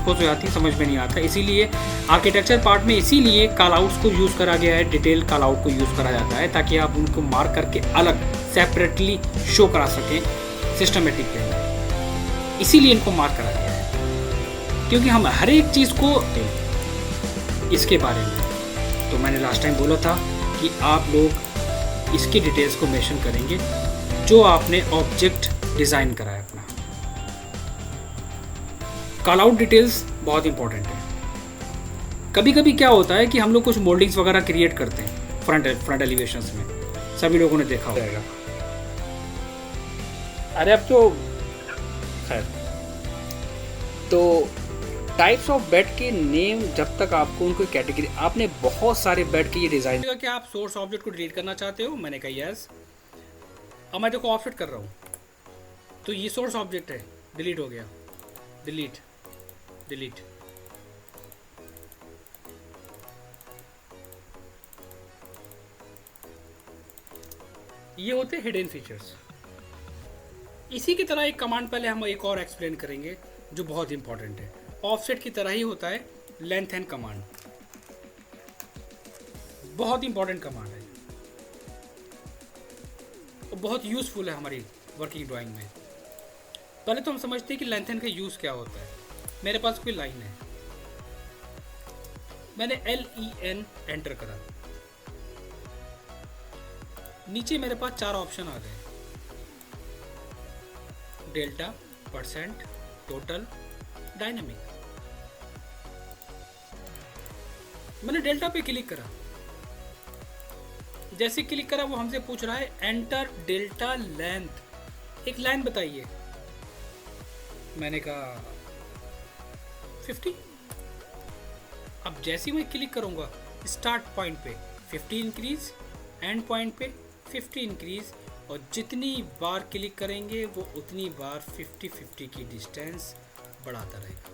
Compose हो जाती हैं, समझ में नहीं आता। इसीलिए आर्किटेक्चर पार्ट में इसीलिए कॉल आउट्स को यूज़ करा गया है, डिटेल कॉल आउट को यूज़ करा जाता है ताकि आप उनको मार्क करके अलग सेपरेटली शो करा सकें सिस्टमेटिक वे में। इसीलिए इनको मार्क करा गया है, क्योंकि हम हर एक चीज़ को इसके बारे में, तो मैंने लास्ट टाइम बोला था कि आप लोग इसकी डिटेल्स को मेंशन करेंगे जो आपने ऑब्जेक्ट डिज़ाइन करा है अपना। कॉल आउट डिटेल्स बहुत इंपॉर्टेंट है। कभी कभी क्या होता है कि हम लोग कुछ मोल्डिंग्स वगैरह क्रिएट करते हैं फ्रंट एलिवेशंस में, सभी लोगों ने देखा होगा। अरे अब तो खैर, तो टाइप्स ऑफ बेड के नेम, जब तक आपको उनको कैटेगरी, आपने बहुत सारे बेड के ये डिज़ाइन कि आप सोर्स ऑब्जेक्ट को डिलीट करना चाहते हो, मैंने कहा यस। अब मैं देखो ऑफसेट कर रहा हूँ, तो ये सोर्स ऑब्जेक्ट है, डिलीट हो गया, डिलीट डिलीट। ये होते हिडन फीचर्स। इसी की तरह एक कमांड पहले हम एक और एक्सप्लेन करेंगे जो बहुत इंपॉर्टेंट है। ऑफसेट की तरह ही होता है लेंथ एंड कमांड, बहुत इंपॉर्टेंट कमांड है और बहुत यूजफुल है हमारी वर्किंग ड्राइंग में। पहले तो हम समझते हैं कि लेंथ एंड का यूज क्या होता है। मेरे पास कोई लाइन है, मैंने LEN एंटर करा, नीचे मेरे पास 4 ऑप्शन आ गए, डेल्टा, परसेंट, टोटल, डायनामिक। मैंने डेल्टा पे क्लिक करा, जैसे क्लिक करा वो हमसे पूछ रहा है एंटर डेल्टा लेंथ, एक लाइन बताइए। मैंने कहा 50। अब जैसे ही मैं क्लिक करूंगा स्टार्ट पॉइंट पे 50 इंक्रीज, एंड पॉइंट पे 50 इंक्रीज, और जितनी बार क्लिक करेंगे वो उतनी बार 50-50 की डिस्टेंस बढ़ाता रहेगा।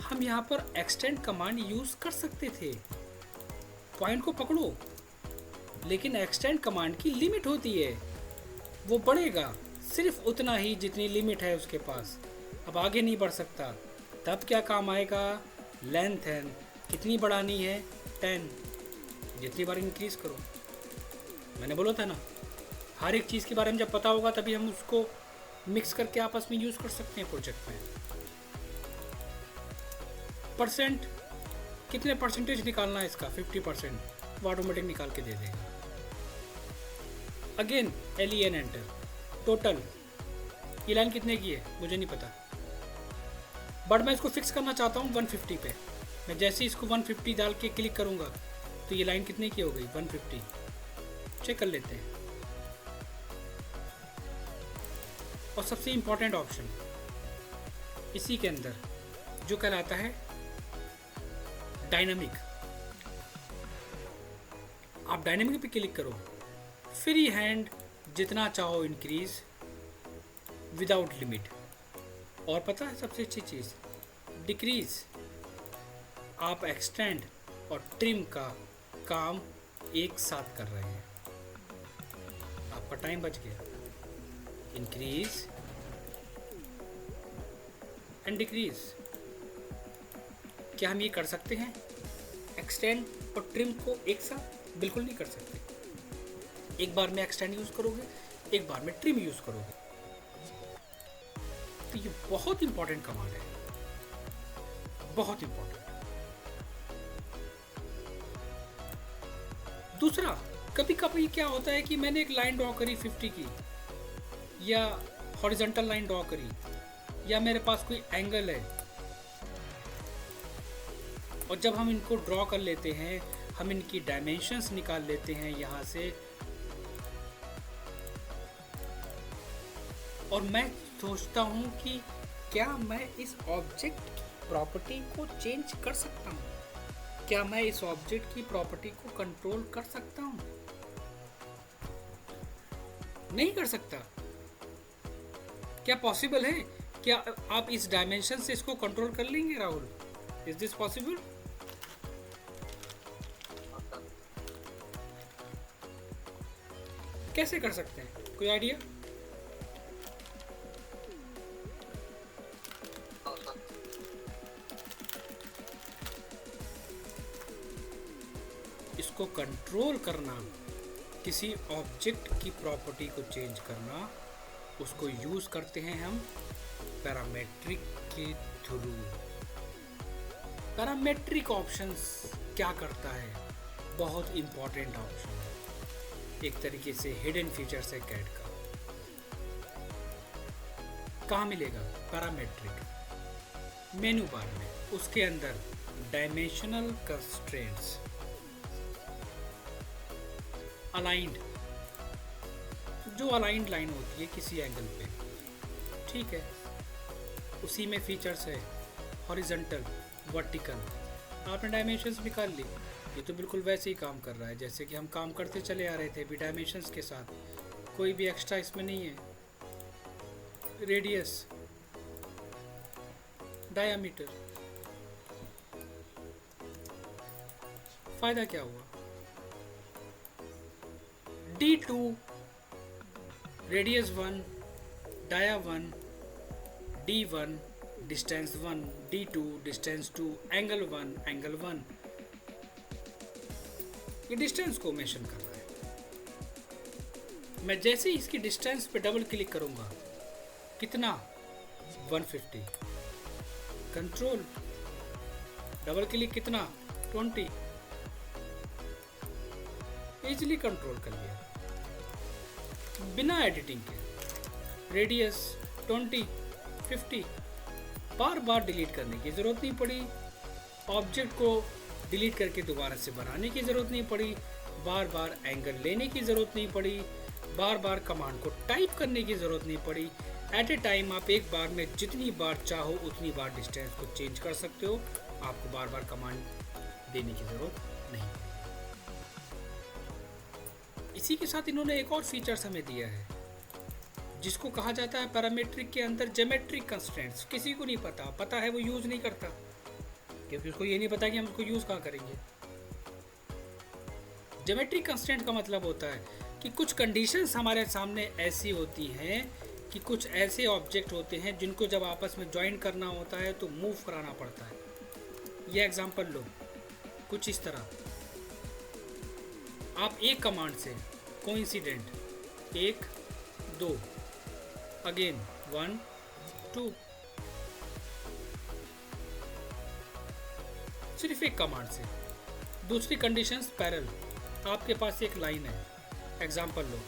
हम यहाँ पर एक्सटेंड कमांड यूज कर सकते थे, पॉइंट को पकड़ो, लेकिन एक्सटेंड कमांड की लिमिट होती है, वो बढ़ेगा सिर्फ उतना ही जितनी लिमिट है उसके पास, अब आगे नहीं बढ़ सकता। तब क्या काम आएगा, लेंथ है कितनी बढ़ानी है 10, जितनी बार इंक्रीज करो। मैंने बोला था ना, हर एक चीज़ के बारे में जब पता होगा तभी हम उसको मिक्स करके आपस में यूज़ कर सकते हैं प्रोजेक्ट में। परसेंट, कितने परसेंटेज निकालना है इसका, 50%, वो ऑटोमेटिक निकाल के दे देगा। अगेन LEN एंटर, टोटल, ये लाइन कितने की है मुझे नहीं पता, बट मैं इसको फिक्स करना चाहता हूँ 150 पे। मैं जैसे इसको 150 डाल के क्लिक करूँगा तो ये लाइन कितने की हो गई, 150। चेक कर लेते हैं। और सबसे इम्पोर्टेंट ऑप्शन इसी के अंदर जो कहलाता है डायनामिक। आप डायनामिक पे क्लिक करो, फ्री हैंड जितना चाहो इंक्रीज विदाउट लिमिट। और पता है सबसे अच्छी चीज़, डिक्रीज, आप एक्सटेंड और ट्रिम का काम एक साथ कर रहे हैं, आपका टाइम बच गया। इंक्रीज एंड डिक्रीज, क्या हम ये कर सकते हैं एक्सटेंड और ट्रिम को एक साथ? बिल्कुल नहीं कर सकते। एक बार में एक्सटेंड यूज करोगे, एक बार में ट्रिम यूज करोगे। तो ये बहुत इंपॉर्टेंट कमांड है, बहुत इंपॉर्टेंट। दूसरा, कभी कभी क्या होता है कि मैंने एक लाइन ड्रॉ करी 50 की, या हॉरिजॉन्टल लाइन ड्रॉ करी, या मेरे पास कोई एंगल है, और जब हम इनको ड्रॉ कर लेते हैं, हम इनकी डायमेंशंस निकाल लेते हैं यहाँ से, और मैं सोचता हूँ कि क्या मैं इस ऑब्जेक्ट की प्रॉपर्टी को चेंज कर सकता हूँ, क्या मैं इस ऑब्जेक्ट की प्रॉपर्टी को कंट्रोल कर सकता हूँ? नहीं कर सकता। क्या पॉसिबल है? क्या आप इस डायमेंशन से इसको कंट्रोल कर लेंगे राहुल? Is this possible? कैसे कर सकते हैं, कोई आइडिया? उसको कंट्रोल करना, किसी ऑब्जेक्ट की प्रॉपर्टी को चेंज करना, उसको यूज़ करते हैं हम पैरामेट्रिक के थ्रू। पैरामेट्रिक ऑप्शंस क्या करता है? बहुत इंपॉर्टेंट ऑप्शन है, एक तरीके से हिडन फीचर्स है कैड का। कहाँ मिलेगा पैरामेट्रिक? मेनू बार में, उसके अंदर डायमेंशनल कंस्ट्रेंट्स, अलाइंड, जो अलाइंड लाइन होती है किसी एंगल पे, ठीक है, उसी में फीचर्स है हॉरिजॉन्टल, वर्टिकल। आपने डायमेंशंस निकाल ली, ये तो बिल्कुल वैसे ही काम कर रहा है जैसे कि हम काम करते चले आ रहे थे अभी डायमेंशंस के साथ, कोई भी एक्स्ट्रा इसमें नहीं है। रेडियस, डायामीटर, फायदा क्या हुआ? D2 radius 1, dia 1, D1 distance 1, D2 distance 2, angle 1, angle 1, ये डिस्टेंस को मेंशन कर रहा है। मैं जैसे ही इसकी डिस्टेंस पे डबल क्लिक करूंगा, कितना? 150। कंट्रोल, डबल क्लिक कितना? 20। इजीली कंट्रोल कर लिया बिना एडिटिंग के। रेडियस 20, 50, बार बार डिलीट करने की ज़रूरत नहीं पड़ी, ऑब्जेक्ट को डिलीट करके दोबारा से बनाने की ज़रूरत नहीं पड़ी, बार बार एंगल लेने की ज़रूरत नहीं पड़ी, बार बार कमांड को टाइप करने की ज़रूरत नहीं पड़ी। एट ए टाइम आप एक बार में जितनी बार चाहो उतनी बार डिस्टेंस को चेंज कर सकते हो, आपको बार बार कमांड देने की ज़रूरत नहीं पड़ी। इसी के साथ इन्होंने एक और फीचर्स हमें दिया है जिसको कहा जाता है पैरामीट्रिक के अंदर ज्योमेट्रिक कंस्ट्रेंट्स। किसी को नहीं पता है वो यूज़ नहीं करता, क्योंकि उसको ये नहीं पता कि हम उसको यूज़ कहाँ करेंगे। ज्योमेट्रिक कंस्ट्रेंट का मतलब होता है कि कुछ कंडीशंस हमारे सामने ऐसी होती हैं कि कुछ ऐसे ऑब्जेक्ट होते हैं जिनको जब आपस में ज्वाइन करना होता है तो मूव कराना पड़ता है। ये एग्जांपल लो, कुछ इस तरह, आप एक कमांड से कोइंसिडेंट 1, 2, अगेन 1, 2, सिर्फ एक कमांड से। दूसरी कंडीशंस पैरेलल, आपके पास एक लाइन है, एग्जांपल लो,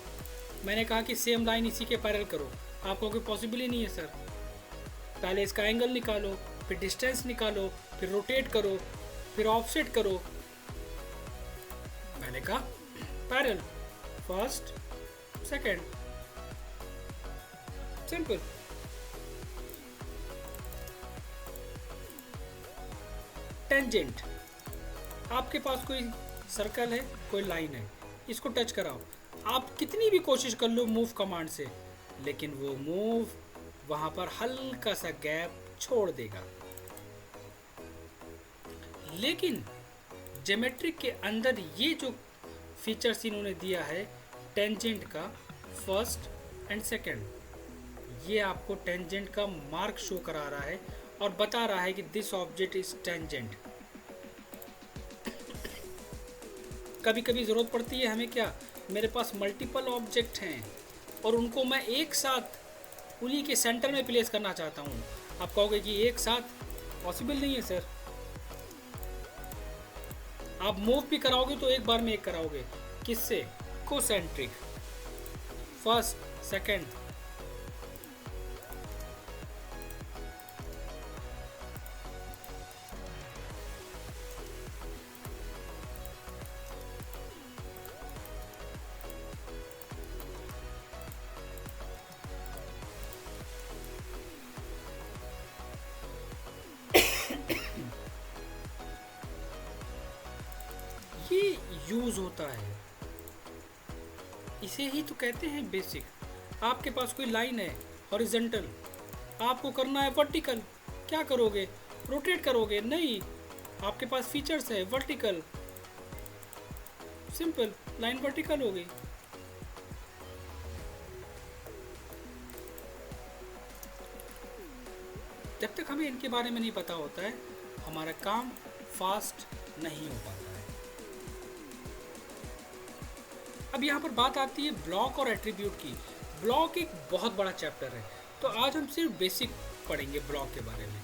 मैंने कहा कि सेम लाइन इसी के पैरेलल करो, आप कहोगे पॉसिबल ही नहीं है सर। पहले इसका एंगल निकालो, फिर डिस्टेंस निकालो, फिर रोटेट करो, फिर ऑफसेट करो। मैंने कहा parallel, first, second, simple. Tangent, आपके पास कोई सर्कल है, कोई लाइन है, इसको टच कराओ, आप कितनी भी कोशिश कर लो मूव कमांड से, लेकिन वो मूव वहां पर हल्का सा गैप छोड़ देगा। लेकिन ज्योमेट्रिक के अंदर ये जो फीचर्स इन्होंने दिया है टेंजेंट का, फर्स्ट एंड सेकंड, ये आपको टेंजेंट का मार्क शो करा रहा है और बता रहा है कि दिस ऑब्जेक्ट इज टेंजेंट। कभी कभी ज़रूरत पड़ती है हमें, क्या मेरे पास मल्टीपल ऑब्जेक्ट हैं और उनको मैं एक साथ उन्हीं के सेंटर में प्लेस करना चाहता हूँ। आप कहोगे कि एक साथ पॉसिबल नहीं है सर, आप मूव भी कराओगे तो एक बार में एक कराओगे, किससे? Concentric, first, second. ये यूज होता है, इसे ही तो कहते हैं बेसिक। आपके पास कोई लाइन है हॉरिजॉन्टल, आपको करना है वर्टिकल, क्या करोगे? रोटेट करोगे? नहीं, आपके पास फीचर्स है वर्टिकल, सिंपल, लाइन वर्टिकल हो गई। जब तक हमें इनके बारे में नहीं पता होता है, हमारा काम फास्ट नहीं हो पाता है। अब यहाँ पर बात आती है ब्लॉक और एट्रीब्यूट की। ब्लॉक एक बहुत बड़ा चैप्टर है, तो आज हम सिर्फ बेसिक पढ़ेंगे ब्लॉक के बारे में।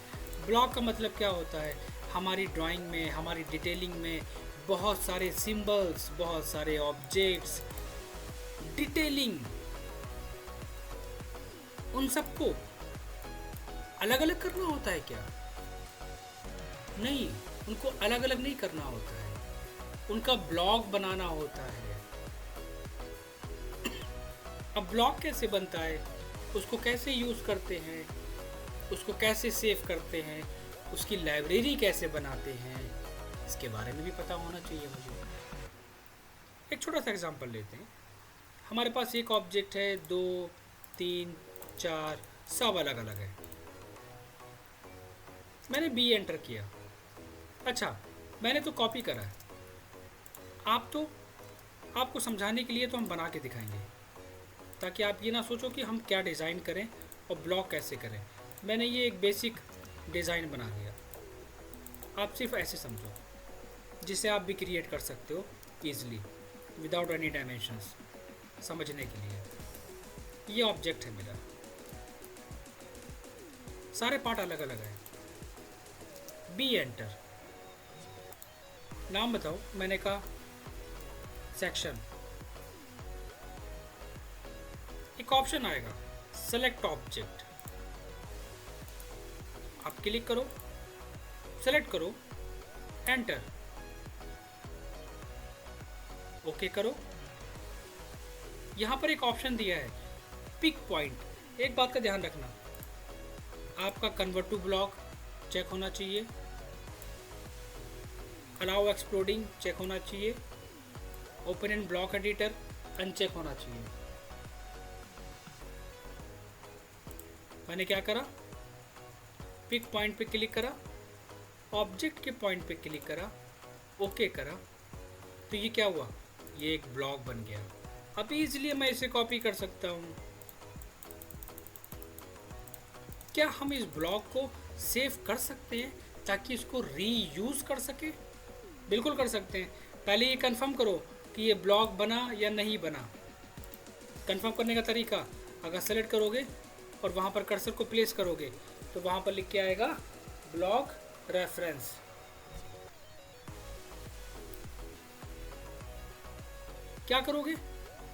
ब्लॉक का मतलब क्या होता है? हमारी ड्राइंग में, हमारी डिटेलिंग में बहुत सारे सिंबल्स, बहुत सारे ऑब्जेक्ट्स, डिटेलिंग, उन सबको अलग अलग करना होता है क्या? नहीं, उनको अलग अलग नहीं करना होता है, उनका ब्लॉक बनाना होता है। अब ब्लॉक कैसे बनता है, उसको कैसे यूज़ करते हैं, उसको कैसे सेव करते हैं, उसकी लाइब्रेरी कैसे बनाते हैं, इसके बारे में भी पता होना चाहिए मुझे। एक छोटा सा एग्जांपल लेते हैं। हमारे पास एक ऑब्जेक्ट है, 2, 3, 4, सब अलग अलग है। मैंने बी एंटर किया। अच्छा, मैंने तो कॉपी करा है। आपको समझाने के लिए तो हम बना के दिखाएंगे, ताकि आप ये ना सोचो कि हम क्या डिज़ाइन करें और ब्लॉक कैसे करें। मैंने ये एक बेसिक डिज़ाइन बना दिया, आप सिर्फ ऐसे समझो, जिसे आप भी क्रिएट कर सकते हो ईज़िली विदाउट एनी डायमेंशंस, समझने के लिए। ये ऑब्जेक्ट है मेरा, सारे पार्ट अलग अलग हैं। बी एंटर, नाम बताओ। मैंने कहा सेक्शन। एक ऑप्शन आएगा सेलेक्ट ऑब्जेक्ट, आप क्लिक करो, सेलेक्ट करो, एंटर, ओके करो। यहाँ पर एक ऑप्शन दिया है पिक पॉइंट। एक बात का ध्यान रखना, आपका कन्वर्ट टू ब्लॉक चेक होना चाहिए, अलाउ एक्सप्लोडिंग चेक होना चाहिए, open in block editor uncheck होना चाहिए। मैंने क्या करा, पिक पॉइंट पे क्लिक करा, ऑब्जेक्ट के पॉइंट पे क्लिक करा, ओके करा, तो ये क्या हुआ, ये एक ब्लॉक बन गया। अब इजीली मैं इसे कॉपी कर सकता हूँ। क्या हम इस ब्लॉक को सेव कर सकते हैं ताकि इसको रीयूज कर सके? बिल्कुल कर सकते हैं। पहले ये कंफर्म करो कि ये ब्लॉक बना या नहीं बना। कंफर्म करने का तरीका, अगर सेलेक्ट करोगे और वहाँ पर कर्सर को प्लेस करोगे तो वहाँ पर लिख के आएगा ब्लॉक रेफरेंस। क्या करोगे,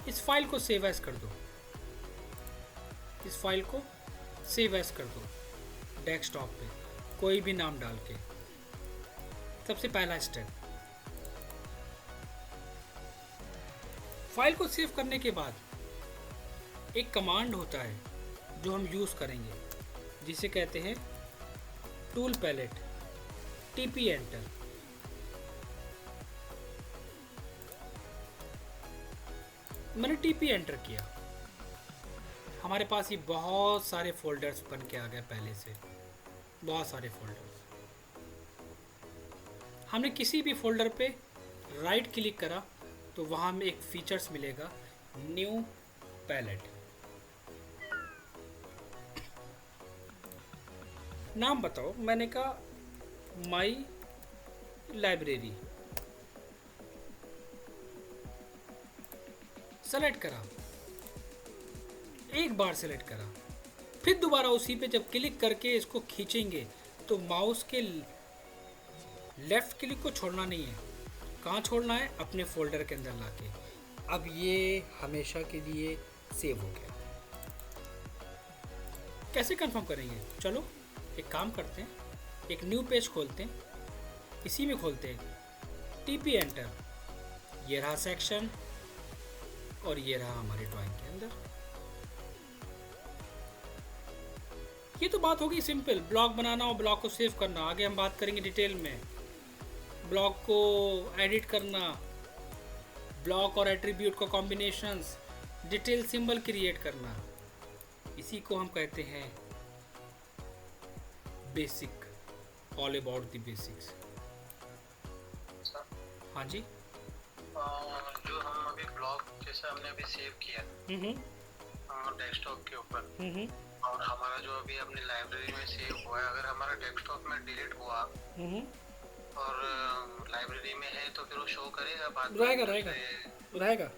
इस फाइल को सेव एज कर दो, इस फाइल को सेव एज कर दो डेस्कटॉप पे, कोई भी नाम डाल के। सबसे पहला स्टेप, फाइल को सेव करने के बाद एक कमांड होता है जो हम यूज़ करेंगे, जिसे कहते हैं टूल पैलेट, टीपी एंटर। मैंने टीपी एंटर किया, हमारे पास ये बहुत सारे फोल्डर्स बन के आ गए, पहले से बहुत सारे फोल्डर्स। हमने किसी भी फोल्डर पे राइट क्लिक करा तो वहाँ में एक फीचर्स मिलेगा न्यू पैलेट। नाम बताओ, मैंने कहा माई लाइब्रेरी, सेलेक्ट करा, एक बार सेलेक्ट करा, फिर दोबारा उसी पे जब क्लिक करके इसको खींचेंगे तो माउस के लेफ्ट क्लिक को छोड़ना नहीं है। कहाँ छोड़ना है, अपने फोल्डर के अंदर लाके। अब ये हमेशा के लिए सेव हो गया। कैसे कंफर्म करेंगे, चलो एक काम करते हैं, एक न्यू पेज खोलते हैं, इसी में खोलते हैं टीपी एंटर। ये रहा सेक्शन और ये रहा हमारी ड्राइंग के अंदर। ये तो बात होगी सिंपल, ब्लॉक बनाना और ब्लॉक को सेव करना। आगे हम बात करेंगे डिटेल में, ब्लॉक को एडिट करना, ब्लॉक और एट्रीब्यूट का कॉम्बिनेशंस, डिटेल सिंबल क्रिएट करना, इसी को हम कहते हैं basic, all about the basics. हाँ जी, जो हम अभी ब्लॉग जैसे हमने अभी सेव किया डेस्कटॉप के ऊपर, और हमारा जो अभी अपनी लाइब्रेरी में सेव हुआ है, अगर हमारा डेस्कटॉप में डिलीट हुआ और लाइब्रेरी में है तो फिर वो शो करेगा बाद में? रहेगा रहेगा रहेगा।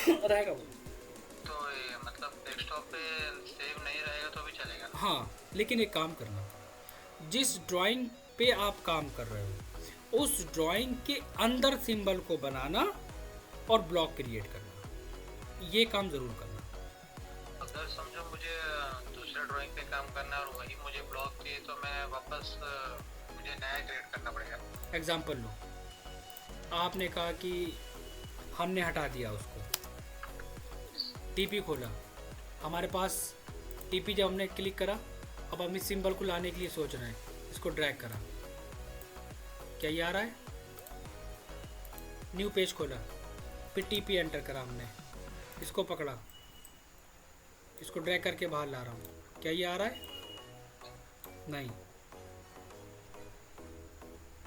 रहेगा वो। तो ये मतलब डेस्कटॉप पे सेव नहीं रहेगा तो भी चलेगा? हाँ, लेकिन एक काम करना, जिस ड्राइंग पे आप काम कर रहे हो उस ड्राइंग के अंदर सिंबल को बनाना और ब्लॉक क्रिएट करना, ये काम ज़रूर करना। अगर समझो मुझे दूसरे ड्राइंग पे काम करना है और वही मुझे ब्लॉक चाहिए तो मैं वापस मुझे नया क्रिएट करना पड़ेगा? एग्जाम्पल लो, आपने कहा कि हमने हटा दिया उसको, टीपी खोला, हमारे पास टीपी जब हमने क्लिक करा, अब हम इस सिंबल को लाने के लिए सोच रहे हैं, इसको ड्रैग करा, क्या ये आ रहा है? न्यू पेज खोला, फिर टीपी एंटर करा हमने, इसको पकड़ा, इसको ड्रैग करके बाहर ला रहा हूँ, क्या ये आ रहा है? नहीं।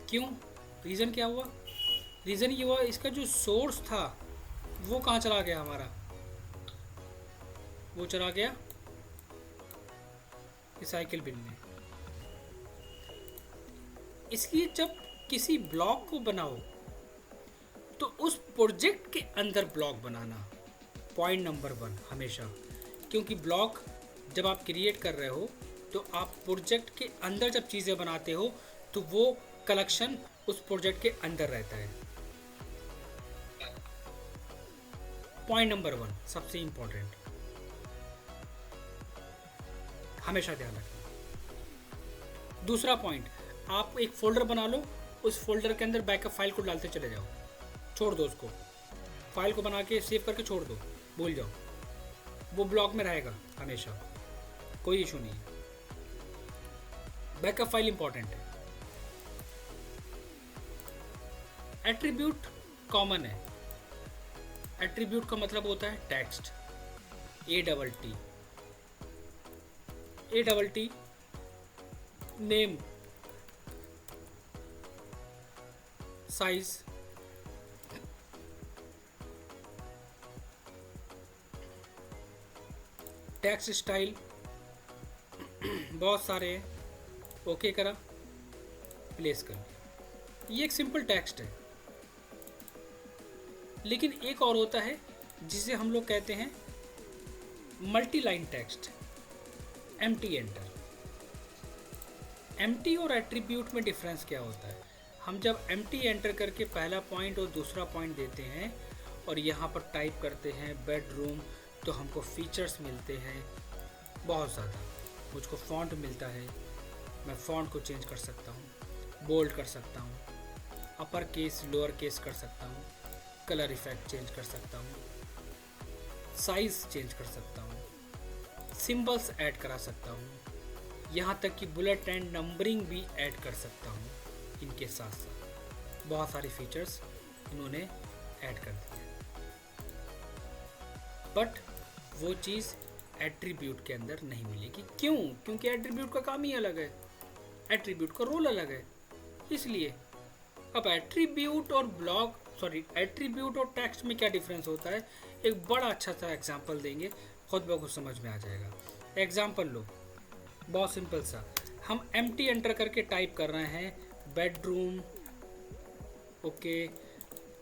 क्यों? रीज़न क्या हुआ? रीज़न ये हुआ, इसका जो सोर्स था वो कहाँ चला गया हमारा? वो चला गया रिसाइकिल बिन में। इसलिए जब किसी ब्लॉक को बनाओ तो उस प्रोजेक्ट के अंदर ब्लॉक बनाना पॉइंट नंबर 1 हमेशा, क्योंकि ब्लॉक जब आप क्रिएट कर रहे हो तो आप प्रोजेक्ट के अंदर जब चीज़ें बनाते हो तो वो कलेक्शन उस प्रोजेक्ट के अंदर रहता है। पॉइंट नंबर 1 सबसे इंपॉर्टेंट, हमेशा ध्यान रखना। दूसरा पॉइंट, आप एक फोल्डर बना लो, उस फोल्डर के अंदर बैकअप फाइल को डालते चले जाओ, छोड़ दो उसको, फाइल को बना के सेव करके छोड़ दो, भूल जाओ, वो ब्लॉक में रहेगा हमेशा, कोई इशू नहीं है। बैकअप फाइल इंपॉर्टेंट है। एट्रीब्यूट कॉमन है। एट्रीब्यूट का मतलब होता है text, ATT, name, size, text style, बहुत सारे हैं। ओके करा, प्लेस कर दिया, ये एक सिंपल टेक्स्ट है। लेकिन एक और होता है जिसे हम लोग कहते हैं multi line text, empty enter. Empty और एट्रीब्यूट में डिफरेंस क्या होता है? हम जब एम्प्टी एंटर करके पहला पॉइंट और दूसरा पॉइंट देते हैं और यहाँ पर टाइप करते हैं बेडरूम, तो हमको फीचर्स मिलते हैं बहुत ज़्यादा। मुझको फ़ॉन्ट मिलता है, मैं फ़ॉन्ट को चेंज कर सकता हूँ, बोल्ड कर सकता हूँ, अपर केस लोअर केस कर सकता हूँ, कलर इफेक्ट चेंज कर सकता हूँ, साइज़ चेंज कर सकता हूँ, सिंबल्स ऐड करा सकता हूँ, यहाँ तक कि बुलेट एंड नंबरिंग भी ऐड कर सकता हूँ। इनके साथ साथ बहुत सारी फीचर्स इन्होंने ऐड कर दी है, बट वो चीज़ एट्रीब्यूट के अंदर नहीं मिलेगी। क्यों? क्योंकि एट्रीब्यूट का काम ही अलग है, एट्रीब्यूट का रोल अलग है। इसलिए अब एट्रीब्यूट और टेक्स्ट में क्या डिफरेंस होता है, एक बड़ा अच्छा सा एग्जांपल देंगे, खुद ब खुद समझ में आ जाएगा। एग्जांपल लो, बहुत सिंपल सा, हम एम्प्टी एंटर करके टाइप कर रहे हैं बेडरूम, ओके,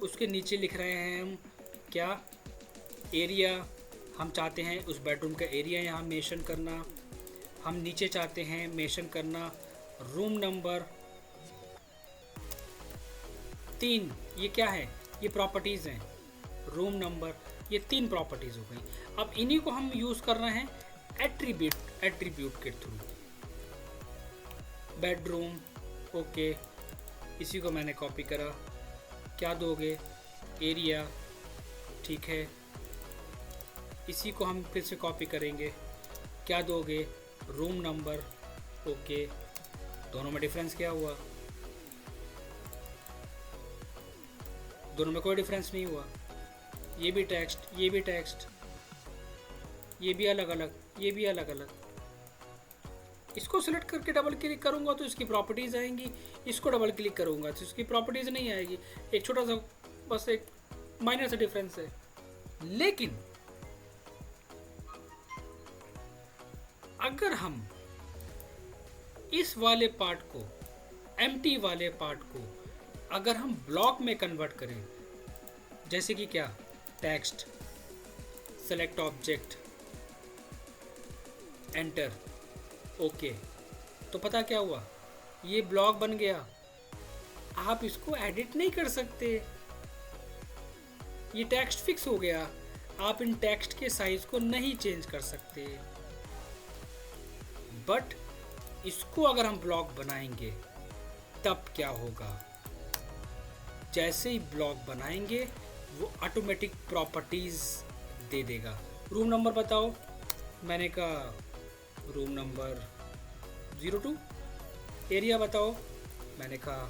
उसके नीचे लिख रहे हैं हम क्या, एरिया, हम चाहते हैं उस बेडरूम का एरिया यहाँ मेंशन करना। हम नीचे चाहते हैं मेंशन करना रूम नंबर 3, ये क्या है, ये प्रॉपर्टीज़ हैं, रूम नंबर, ये 3 प्रॉपर्टीज़ हो गई। अब इन्हीं को हम यूज़ कर रहे हैं एट्रीब्यूट के थ्रू। बेडरूम, ओके, इसी को मैंने कॉपी करा, क्या दोगे, एरिया, ठीक है, इसी को हम फिर से कॉपी करेंगे, क्या दोगे, रूम नंबर, ओके। दोनों में डिफरेंस क्या हुआ? दोनों में कोई डिफरेंस नहीं हुआ। ये भी टेक्स्ट, ये भी टेक्स्ट, ये भी अलग अलग, ये भी अलग अलग। इसको सिलेक्ट करके डबल क्लिक करूंगा तो इसकी प्रॉपर्टीज़ आएंगी, इसको डबल क्लिक करूंगा तो इसकी प्रॉपर्टीज़ नहीं आएगी। एक छोटा सा, बस एक माइनर सा डिफरेंस है। लेकिन अगर हम इस वाले पार्ट को, एम्प्टी वाले पार्ट को अगर हम ब्लॉक में कन्वर्ट करें, जैसे कि क्या, text, select object, enter, okay. तो पता क्या हुआ, ये ब्लॉक बन गया। आप इसको एडिट नहीं कर सकते, ये टेक्स्ट फिक्स हो गया। आप इन टेक्स्ट के साइज को नहीं चेंज कर सकते। बट इसको अगर हम ब्लॉक बनाएंगे तब क्या होगा, जैसे ही ब्लॉक बनाएंगे वो ऑटोमेटिक प्रॉपर्टीज दे देगा। रूम नंबर बताओ, मैंने कहा रूम नंबर 02। एरिया बताओ, मैंने कहा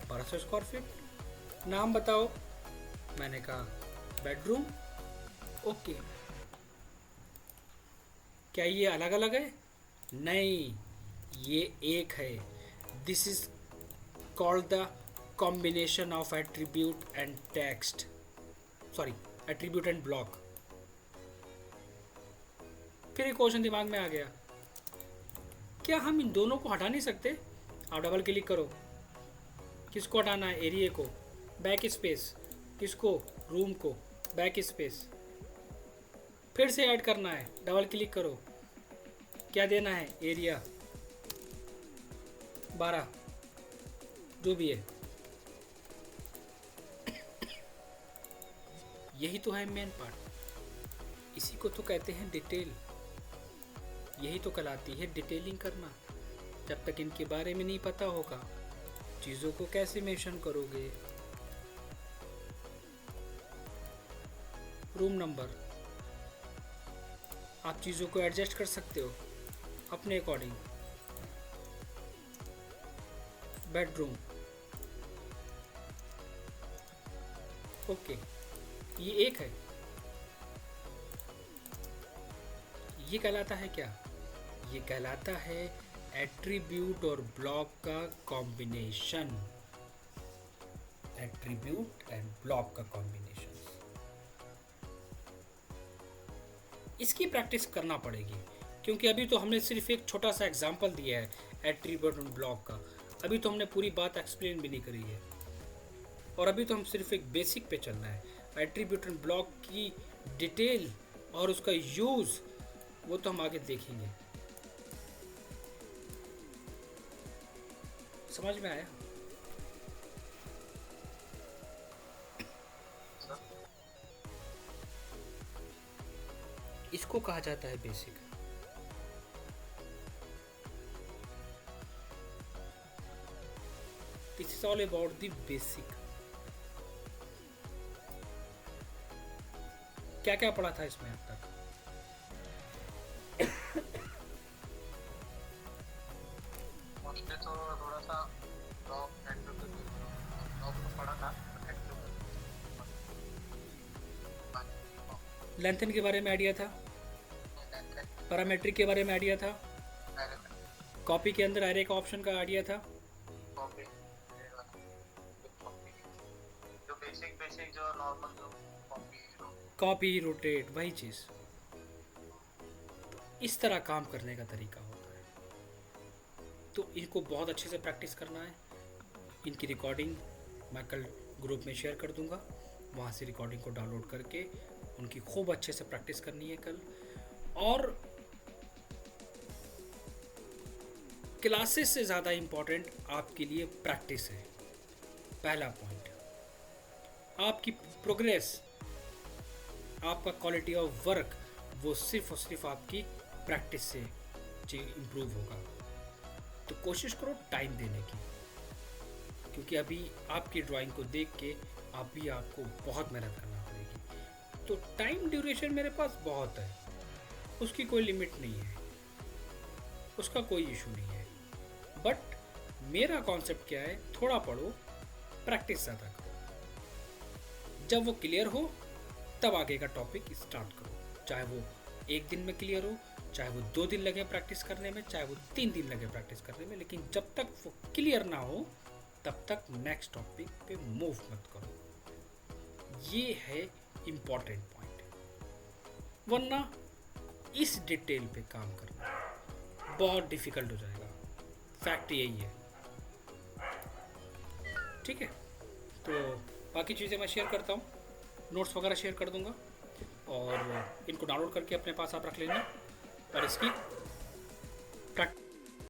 1200 स्क्वायर फीट। नाम बताओ, मैंने कहा बेडरूम, ओके। क्या ये अलग अलग है? नहीं, ये एक है। This is called the combination of attribute and text, sorry attribute and block. फिर एक क्वेश्चन दिमाग में आ गया, क्या हम इन दोनों को हटा नहीं सकते? आप डबल क्लिक करो, किसको हटाना है? एरिया को, बैक स्पेस, किसको? रूम को, बैक स्पेस। फिर से ऐड करना है, डबल क्लिक करो, क्या देना है? एरिया 12, जो भी है। यही तो है मेन पार्ट, इसी को तो कहते हैं डिटेल। यही तो कहलाती है डिटेलिंग करना। जब तक इनके बारे में नहीं पता होगा, चीज़ों को कैसे मेंशन करोगे? रूम नंबर, आप चीज़ों को एडजस्ट कर सकते हो अपने अकॉर्डिंग। बेडरूम, ओके, ये एक है। ये कहलाता है क्या? ये कहलाता है एट्रीब्यूट और ब्लॉक का कॉम्बिनेशन। एट्रीब्यूट एंड ब्लॉक का कॉम्बिनेशन। इसकी प्रैक्टिस करना पड़ेगी, क्योंकि अभी तो हमने सिर्फ एक छोटा सा एग्जांपल दिया है एट्रीब्यूट एंड ब्लॉक का। अभी तो हमने पूरी बात एक्सप्लेन भी नहीं करी है, और अभी तो हम सिर्फ एक बेसिक पे चलना है। एट्रीब्यूट एंड ब्लॉक की डिटेल और उसका यूज़ वो तो हम आगे देखेंगे। समझ में आया? इसको कहा जाता है basic. This is all about the basic. क्या क्या पढ़ा था इसमें अब तक? उसने तो थोड़ा सा ब्लॉक तो पढ़ा था। लेंथन के बारे में आइडिया था, पैरामेट्रिक के बारे में आइडिया था, कॉपी के अंदर एरे का ऑप्शन का आइडिया था, जो बेसिक जो नॉर्मल जो कॉपी रोटेट, वही चीज़। इस तरह काम करने का तरीका होता है। तो इनको बहुत अच्छे से प्रैक्टिस करना है। इनकी रिकॉर्डिंग मैं कल ग्रुप में शेयर कर दूंगा, वहाँ से रिकॉर्डिंग को डाउनलोड करके उनकी खूब अच्छे से प्रैक्टिस करनी है कल। और क्लासेस से ज़्यादा इम्पोर्टेंट आपके लिए प्रैक्टिस है। पहला पॉइंट, आपकी प्रोग्रेस, आपका क्वालिटी ऑफ वर्क वो सिर्फ और सिर्फ आपकी प्रैक्टिस से इम्प्रूव होगा। तो कोशिश करो टाइम देने की, क्योंकि अभी आपकी ड्राइंग को देख के अभी आपको बहुत मेहनत करना पड़ेगी। तो टाइम ड्यूरेशन मेरे पास बहुत है, उसकी कोई लिमिट नहीं है, उसका कोई इशू नहीं है। बट मेरा कॉन्सेप्ट क्या है, थोड़ा पढ़ो, प्रैक्टिस ज़्यादा करो। जब वो क्लियर हो तब आगे का टॉपिक स्टार्ट करो। चाहे वो एक दिन में क्लियर हो, चाहे वो 2 दिन लगे प्रैक्टिस करने में, चाहे वो 3 दिन लगे प्रैक्टिस करने में, लेकिन जब तक वो क्लियर ना हो तब तक नेक्स्ट टॉपिक पे मूव मत करो। ये है इम्पॉर्टेंट पॉइंट, वरना इस डिटेल पे काम करना बहुत डिफिकल्ट हो जाएगा। फैक्ट यही है। ठीक है, तो बाकी चीज़ें मैं शेयर करता हूँ, नोट्स वगैरह शेयर कर दूंगा। और इनको डाउनलोड करके अपने पास आप रख लेना और इसकी